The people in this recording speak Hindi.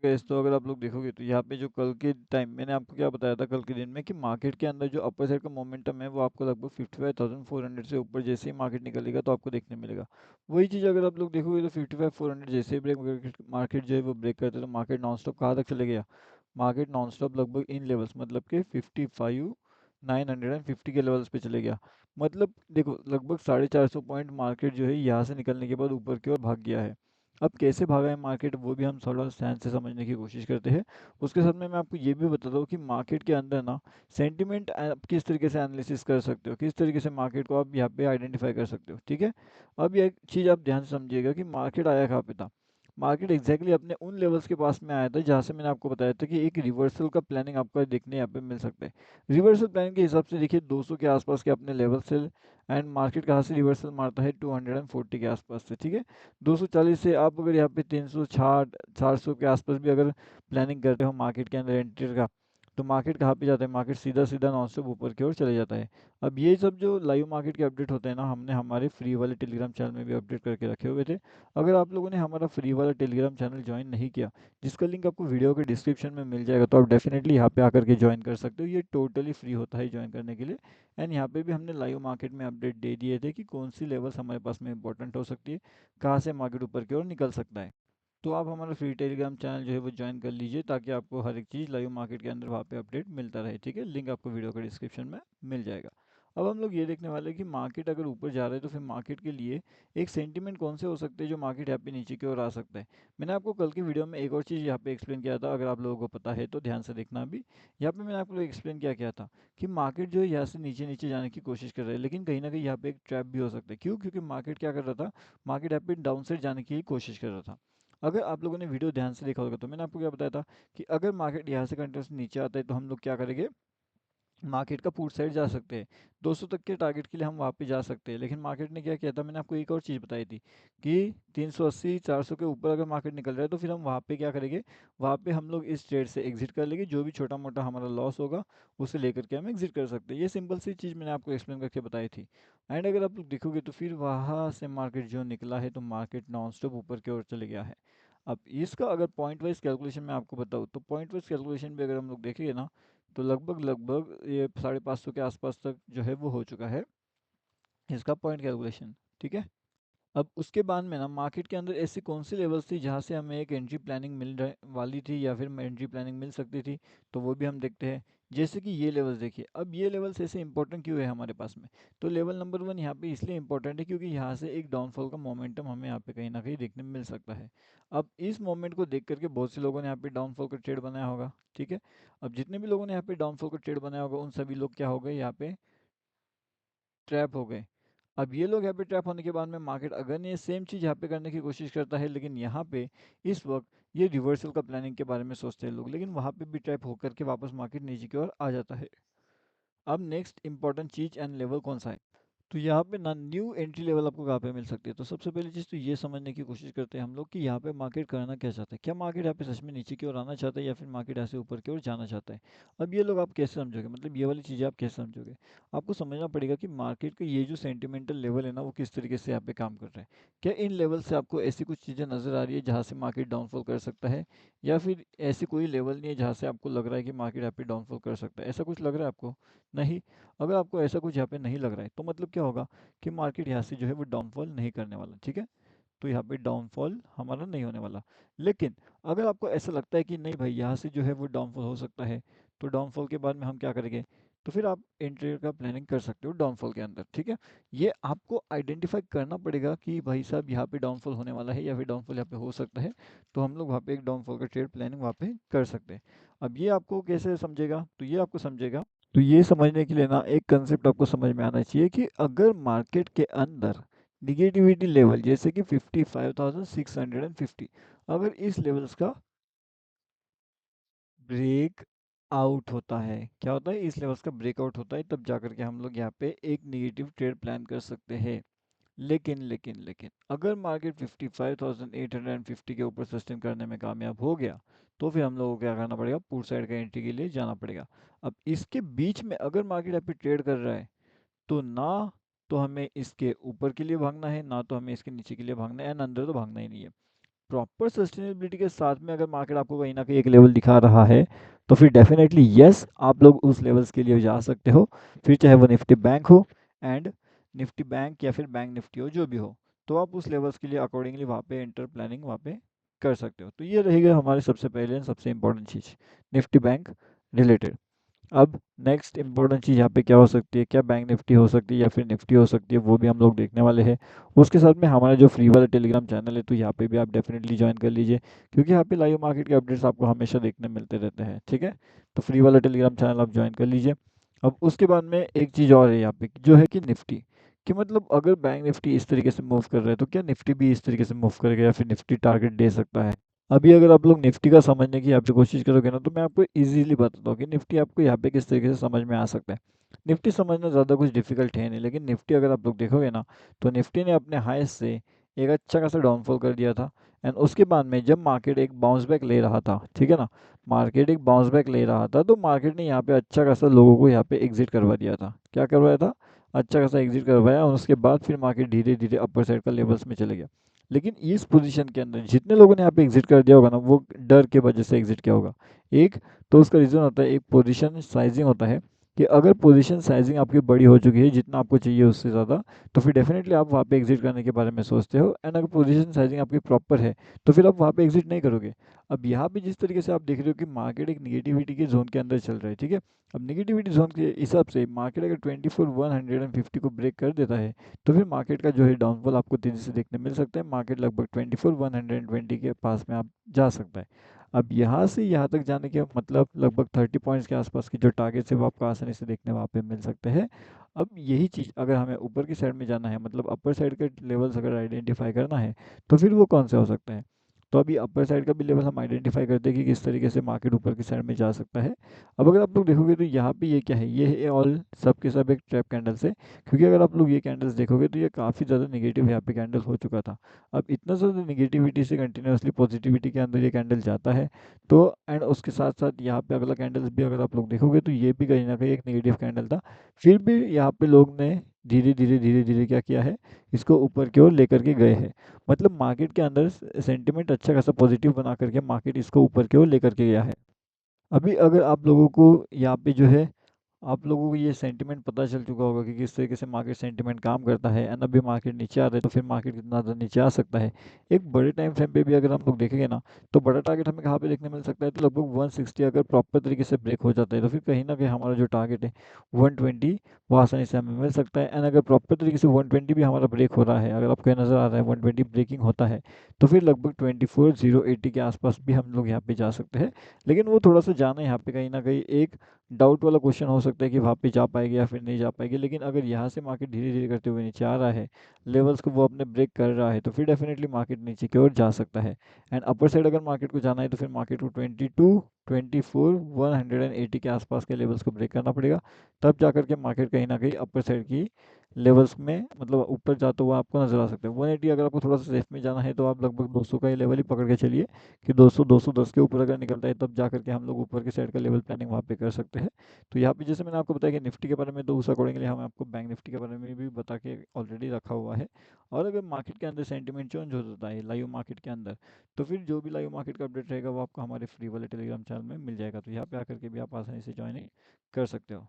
गैस तो अगर आप लोग देखोगे तो यहाँ पे जो कल के टाइम मैंने आपको क्या बताया था कल के दिन में कि मार्केट के अंदर जो अपर साइड का मोमेंटम है वो आपको लगभग 55,400 से ऊपर जैसे ही मार्केट निकलेगा तो आपको देखने मिलेगा। वही चीज़ अगर आप लोग देखोगे तो 55,400 जैसे ही ब्रेक मार्केट जो है वो ब्रेक करते तो मार्केट नॉन स्टॉप कहाँ तक चले गया। मार्केट नॉन स्टॉप लगभग इन लेवल्स मतलब कि 55,950 के लेवल्स पे चले गया। मतलब देखो लगभग 450 पॉइंट मार्केट जो है यहाँ से निकलने के बाद ऊपर की ओर भाग गया है। अब कैसे भागा है मार्केट वो भी हम थोड़ा साइंस से समझने की कोशिश करते हैं। उसके साथ में मैं आपको ये भी बताता हूँ कि मार्केट के अंदर ना सेंटिमेंट आप किस तरीके से एनालिसिस कर सकते हो, किस तरीके से मार्केट को आप यहाँ पे आइडेंटिफाई कर सकते हो, ठीक है। अब ये एक चीज़ आप ध्यान से समझिएगा कि मार्केट आया कहाँ पे था। मार्केट एग्जैक्टली अपने उन लेवल्स के पास में आया था जहाँ से मैंने आपको बताया था कि एक रिवर्सल का प्लानिंग आपको देखने यहाँ पे मिल सकता है। रिवर्सल प्लानिंग के हिसाब से देखिए 200 के आसपास के अपने लेवल से एंड मार्केट कहाँ से रिवर्सल मारता है 240 के आसपास से, ठीक है। 240 से आप अगर यहाँ पे 360 400 के आसपास भी अगर प्लानिंग करते हो मार्केट के अंदर एंट्री का, तो मार्केट कहाँ पे जाता है, मार्केट सीधा सीधा नॉन स्टॉप ऊपर की ओर चले जाता है। अब ये सब जो लाइव मार्केट के अपडेट होते हैं ना हमने हमारे फ्री वाले टेलीग्राम चैनल में भी अपडेट करके रखे हुए थे। अगर आप लोगों ने हमारा फ्री वाला टेलीग्राम चैनल ज्वाइन नहीं किया, जिसका लिंक आपको वीडियो के डिस्क्रिप्शन में मिल जाएगा, तो आप डेफिनेटली यहाँ पे आकर के ज्वाइन कर सकते हो। ये टोटली फ्री होता है ज्वाइन करने के लिए। एंड यहाँ पे भी हमने लाइव मार्केट में अपडेट दे दिए थे कि कौन सी लेवल्स हमारे पास में इंपॉर्टेंट हो सकती है, कहाँ से मार्केट ऊपर की ओर निकल सकता है। तो आप हमारा फ्री टेलीग्राम चैनल जो है वो ज्वाइन कर लीजिए ताकि आपको हर एक चीज़ लाइव मार्केट के अंदर वहाँ पे अपडेट मिलता रहे, ठीक है। लिंक आपको वीडियो के डिस्क्रिप्शन में मिल जाएगा। अब हम लोग ये देखने वाले हैं कि मार्केट अगर ऊपर जा रहा है तो फिर मार्केट के लिए एक सेंटीमेंट कौन से हो सकते हैं जो मार्केट यहाँ पे नीचे की ओर आ सकता है। मैंने आपको कल की वीडियो में एक और चीज़ यहाँ पे एक्सप्लेन किया था, अगर आप लोगों को पता है तो ध्यान से देखना। अभी यहाँ पे मैंने आपको एक्सप्लेन क्या किया था कि मार्केट जो है यहाँ से नीचे नीचे जाने की कोशिश कर रहा है, लेकिन कहीं ना कहीं यहाँ पे एक ट्रैप भी हो सकता है। क्यों? क्योंकि मार्केट क्या कर रहा था, मार्केट यहाँ पे डाउन साइड जाने की कोशिश कर रहा था। अगर आप लोगों ने वीडियो ध्यान से देखा होगा तो मैंने आपको क्या बताया था कि अगर मार्केट यहाँ से कंटिन्यूस नीचे आता है तो हम लोग क्या करेंगे, मार्केट का पुट साइड जा सकते हैं। 200 तक के टारगेट के लिए हम वहाँ पे जा सकते हैं। लेकिन मार्केट ने क्या किया था, मैंने आपको एक और चीज़ बताई थी कि 380 400 के ऊपर अगर मार्केट निकल रहा है तो फिर हम वहाँ पे क्या करेंगे, वहाँ पे हम लोग इस ट्रेड से एग्जिट कर लेंगे। जो भी छोटा मोटा हमारा लॉस होगा उसे लेकर के हम एग्जिट कर सकते हैं। ये सिंपल सी चीज़ मैंने आपको एक्सप्लेन करके बताई थी। एंड अगर आप लोग देखोगे तो फिर वहाँ से मार्केट जो निकला है तो मार्केट नॉन स्टॉप ऊपर की ओर चले गया है। अब इसका अगर पॉइंट वाइज कैलकुलेशन मैं आपको बताऊँ तो पॉइंट वाइज कैलकुलेशन भी अगर हम लोग देखेंगे ना तो लगभग लगभग ये 550 के आसपास तक जो है वो हो चुका है इसका पॉइंट कैलकुलेशन, ठीक है। अब उसके बाद में ना मार्केट के अंदर ऐसी कौन सी लेवल्स थी जहाँ से हमें एक एंट्री प्लानिंग मिल रहे वाली थी या फिर एंट्री प्लानिंग मिल सकती थी, तो वो भी हम देखते हैं। जैसे कि ये लेवल्स देखिए, अब ये लेवल्स ऐसे इंपॉर्टेंट क्यों है हमारे पास में, तो लेवल नंबर 1 यहाँ पे इसलिए इंपॉर्टेंट है क्योंकि यहाँ से एक डाउनफॉल का मोमेंटम हमें यहाँ पे कहीं ना कहीं देखने में मिल सकता है। अब इस मोमेंट को देख करके बहुत से लोगों ने यहाँ पे डाउनफॉल का ट्रेड बनाया होगा, ठीक है। अब जितने भी लोगों ने यहाँ पे डाउनफॉल का ट्रेड बनाया होगा उन सभी लोग क्या हो गए, यहाँ पे ट्रैप हो गए। अब ये लोग यहाँ पे ट्रैप होने के बाद में मार्केट अगर ये सेम चीज़ यहाँ पे करने की कोशिश करता है, लेकिन यहाँ पे इस वक्त ये रिवर्सल का प्लानिंग के बारे में सोचते हैं लोग, लेकिन वहाँ पे भी ट्रैप होकर के वापस मार्केट नीचे की ओर आ जाता है। अब next important cheese and level कौन सा है, तो यहाँ पे ना न्यू एंट्री लेवल आपको कहाँ पे मिल सकती है। तो सबसे पहली चीज़ तो ये समझने की कोशिश करते हैं हम लोग कि यहाँ पे मार्केट करना क्या चाहता है, क्या मार्केट यहाँ पे सच में नीचे की ओर आना चाहता है या फिर मार्केट ऐसे ऊपर की ओर जाना चाहता है। अब ये लोग आप कैसे समझोगे, मतलब ये वाली चीज़ें आप कैसे समझोगे, आपको समझना पड़ेगा कि मार्केट का ये जो सेंटिमेंटल लेवल है ना वो किस तरीके से यहाँ पे काम कर रहा है। क्या इन लेवल से आपको ऐसी कुछ चीज़ें नज़र आ रही है जहाँ से मार्केट डाउनफॉल कर सकता है, या फिर ऐसी कोई लेवल नहीं है जहाँ से आपको लग रहा है कि मार्केट यहाँ पे डाउनफॉल कर सकता है, ऐसा कुछ लग रहा है आपको? नहीं। अगर आपको ऐसा कुछ यहाँ पे नहीं लग रहा है तो मतलब क्या होगा कि मार्केट यहाँ से जो है वो डाउनफॉल नहीं करने वाला, ठीक है। तो यहाँ पे डाउनफॉल हमारा नहीं होने वाला। लेकिन अगर आपको ऐसा लगता है कि नहीं भाई यहाँ से जो है वो डाउनफॉल हो सकता है, तो डाउनफॉल के बाद में हम क्या करेंगे, तो फिर आप एंट्री का प्लानिंग कर सकते हो डाउनफॉल के अंदर, ठीक है। ये आपको आइडेंटिफाई करना पड़ेगा कि भाई साहब यहाँ पे डाउनफॉल होने वाला है या फिर डाउनफॉल यहाँ पे हो सकता है, तो हम लोग वहाँ पे एक डाउनफॉल का ट्रेड प्लानिंग वहाँ पे कर सकते हैं। अब ये आपको कैसे समझेगा, तो ये आपको समझेगा, तो ये समझने के लिए ना एक कंसेप्ट आपको समझ में आना चाहिए कि अगर मार्केट के अंदर निगेटिविटी लेवल जैसे कि 55,650, अगर इस लेवल्स का ब्रेक आउट होता है, क्या होता है, इस लेवल्स का ब्रेकआउट होता है, तब जाकर के हम लोग यहाँ पे एक निगेटिव ट्रेड प्लान कर सकते हैं। लेकिन अगर मार्केट 55,850 के ऊपर सस्टेन करने में कामयाब हो गया तो फिर हम लोगों को क्या करना पड़ेगा, पुट साइड का एंट्री के लिए जाना पड़ेगा। अब इसके बीच में अगर मार्केट यहाँ पे ट्रेड कर रहा है तो ना तो हमें इसके ऊपर के लिए भागना है, ना तो हमें इसके नीचे के लिए भागना है, एंड अंदर तो भागना ही नहीं है। प्रॉपर सस्टेनेबिलिटी के साथ में अगर मार्केट आपको कहीं ना कहीं एक लेवल दिखा रहा है तो फिर डेफिनेटली यस, आप लोग उस लेवल्स के लिए जा सकते हो। फिर चाहे वो निफ्टी बैंक हो एंड निफ्टी बैंक या फिर बैंक निफ्टी हो, जो भी हो, तो आप उस लेवल्स के लिए अकॉर्डिंगली वहाँ पे इंटर प्लानिंग वहाँ पे कर सकते हो। तो ये रहेगा हमारे सबसे पहले और सबसे इंपॉर्टेंट चीज़ निफ्टी बैंक रिलेटेड। अब नेक्स्ट इंपॉर्टेंट चीज़ यहाँ पे क्या हो सकती है, क्या बैंक निफ्टी हो सकती है या फिर निफ्टी हो सकती है, वो भी हम लोग देखने वाले हैं। उसके साथ में हमारा जो फ्री वाला टेलीग्राम चैनल है, तो यहाँ पे भी आप डेफिनेटली ज्वाइन कर लीजिए, क्योंकि यहाँ पे लाइव मार्केट के अपडेट्स आपको हमेशा देखने मिलते रहते हैं। ठीक है, तो फ्री वाला टेलीग्राम चैनल आप ज्वाइन कर लीजिए। अब उसके बाद में एक चीज़ और है यहाँ पे, जो है कि निफ्टी, कि मतलब अगर बैंक निफ्टी इस तरीके से मूव कर रहा है तो क्या निफ्टी भी इस तरीके से मूव करेगा या फिर निफ्टी टारगेट दे सकता है। अभी अगर आप लोग निफ्टी का समझने की यहाँ पे कोशिश करोगे ना, तो मैं आपको इजीली बताता हूँ कि निफ्टी आपको यहाँ पे किस तरीके से समझ में आ सकता है। निफ्टी समझना ज़्यादा कुछ डिफिकल्ट है नहीं, लेकिन निफ्टी अगर आप लोग देखोगे ना, तो निफ्टी ने अपने हाई से एक अच्छा खासा डाउनफॉल कर दिया था। एंड उसके बाद में जब मार्केट एक बाउंस बैक ले रहा था, ठीक है ना, मार्केट एक बाउंस बैक ले रहा था, तो मार्केट ने यहाँ पे अच्छा खासा लोगों को यहाँ पे एग्जिट करवा दिया था। क्या करवाया था? अच्छा खासा एग्जिट करवाया, और उसके बाद फिर मार्केट धीरे धीरे अपर साइड का लेवल्स में चले गया। लेकिन इस पोजीशन के अंदर जितने लोगों ने यहाँ पे एग्जिट कर दिया होगा ना, वो डर के वजह से एग्जिट किया होगा। एक तो उसका रीज़न होता है, एक पोजीशन साइजिंग होता है, कि अगर पोजीशन साइजिंग आपकी बड़ी हो चुकी है, जितना आपको चाहिए उससे ज़्यादा, तो फिर डेफिनेटली आप वहाँ पे एग्जिट करने के बारे में सोचते हो। एंड अगर पोजीशन साइजिंग आपकी प्रॉपर है, तो फिर आप वहाँ पे एग्जिट नहीं करोगे। अब यहाँ पे जिस तरीके से आप देख रहे हो कि मार्केट एक निगेटिविटी के जोन के अंदर चल रहा है, ठीक है। अब निगेटिविटी जोन के हिसाब से मार्केट अगर 24,150 को ब्रेक कर देता है, तो फिर मार्केट का जो है डाउनफॉल आपको तेज़ी से देखने मिल सकता है। मार्केट लगभग 24,120 के पास में आप जा सकता है। अब यहाँ से यहाँ तक जाने के मतलब लगभग 30 पॉइंट्स के आसपास की जो टारगेट्स है, वो आपको आसानी से देखने वहाँ पे मिल सकते हैं। अब यही चीज़ अगर हमें ऊपर की साइड में जाना है, मतलब अपर साइड के लेवल्स अगर आइडेंटिफाई करना है, तो फिर वो कौन से हो सकते हैं। तो अभी अपर साइड का भी लेवल हम आइडेंटिफाई करते हैं कि किस तरीके से मार्केट ऊपर की साइड में जा सकता है। अब अगर आप लोग देखोगे तो यहाँ पे ये क्या है, ये है ऑल सब के सब एक ट्रैप कैंडल्स है। क्योंकि अगर आप लोग ये कैंडल्स देखोगे तो ये काफ़ी ज़्यादा नेगेटिव यहाँ पे कैंडल हो चुका था। अब इतना ज़्यादा नेगेटिविटी से कंटिन्यूअसली पॉजिटिविटी के अंदर ये कैंडल जाता है, तो एंड उसके साथ साथ यहाँ पे अगला कैंडल्स भी अगर आप लोग देखोगे तो ये भी कहीं ना कहीं एक नेगेटिव कैंडल था। फिर भी यहाँ पे लोग ने धीरे धीरे क्या किया है, इसको ऊपर की ओर लेकर के गए हैं। मतलब मार्केट के अंदर सेंटिमेंट अच्छा खासा पॉजिटिव बना करके मार्केट इसको ऊपर की ओर लेकर के गया है। अभी अगर आप लोगों को यहाँ पे जो है, आप लोगों को ये सेंटिमेंट पता चल चुका होगा कि किस तरीके से मार्केट सेंटिमेंट काम करता है, एंड अभी मार्केट नीचे आ रहा है, तो फिर मार्केट कितना ज़्यादा नीचे आ सकता है। एक बड़े टाइम फ्रेम पे भी अगर हम लोग देखेंगे ना, तो बड़ा टारगेट हमें कहाँ पे देखने मिल सकता है, तो लगभग 160 अगर प्रॉपर तरीके से ब्रेक हो जाता है, तो फिर कहीं ना कहीं हमारा जो टारगेट है 120, वो आसानी से हमें मिल सकता है। एंड अगर प्रॉपर तरीके से 120 भी हमारा ब्रेक हो रहा है, अगर आपको ये नज़र आ रहा है 120 ब्रेकिंग होता है, तो फिर लगभग 24,080 के आसपास भी हम लोग यहाँ पे जा सकते हैं। लेकिन वो थोड़ा सा जाना यहाँ पे कहीं ना कहीं एक डाउट वाला क्वेश्चन हो सकता है कि वहाँ पे जा पाएगी या फिर नहीं जा पाएगी। लेकिन अगर यहाँ से मार्केट धीरे धीरे करते हुए नीचे आ रहा है, लेवल्स को वो अपने ब्रेक कर रहा है, तो फिर डेफिनेटली मार्केट नीचे की ओर जा सकता है। एंड अपर साइड अगर मार्केट को जाना है, तो फिर मार्केट को 22, 24, 180 के आसपास के लेवल्स को ब्रेक करना पड़ेगा। तब जा करके मार्केट कहीं ना कहीं अपर साइड की लेवल्स में मतलब ऊपर जाता हुआ आपको नजर आ सकता है। 180 अगर आपको थोड़ा सा सेफ में जाना है, तो आप लगभग 200 का ही लेवल ही पकड़ के चलिए, कि 200 210 के ऊपर अगर निकलता है, तब जा करके हम लोग ऊपर की साइड का लेवल प्लानिंग वहाँ पे कर सकते हैं। तो यहाँ पे जैसे मैंने आपको बताया कि निफ्टी के बारे में, तो उस अकॉर्डिंगली हम आपको बैंक निफ्टी के बारे में भी बता के ऑलरेडी रखा हुआ है। और अगर मार्केट के अंदर सेंटिमेंट चेंज हो जाता है लाइव मार्केट के अंदर, तो फिर जो भी लाइव मार्केट का अपडेट रहेगा वो आपको हमारे फ्री वाले टेलीग्राम चैनल में मिल जाएगा। तो यहाँ पे आकर के भी आप आसानी से ज्वाइन कर सकते हो।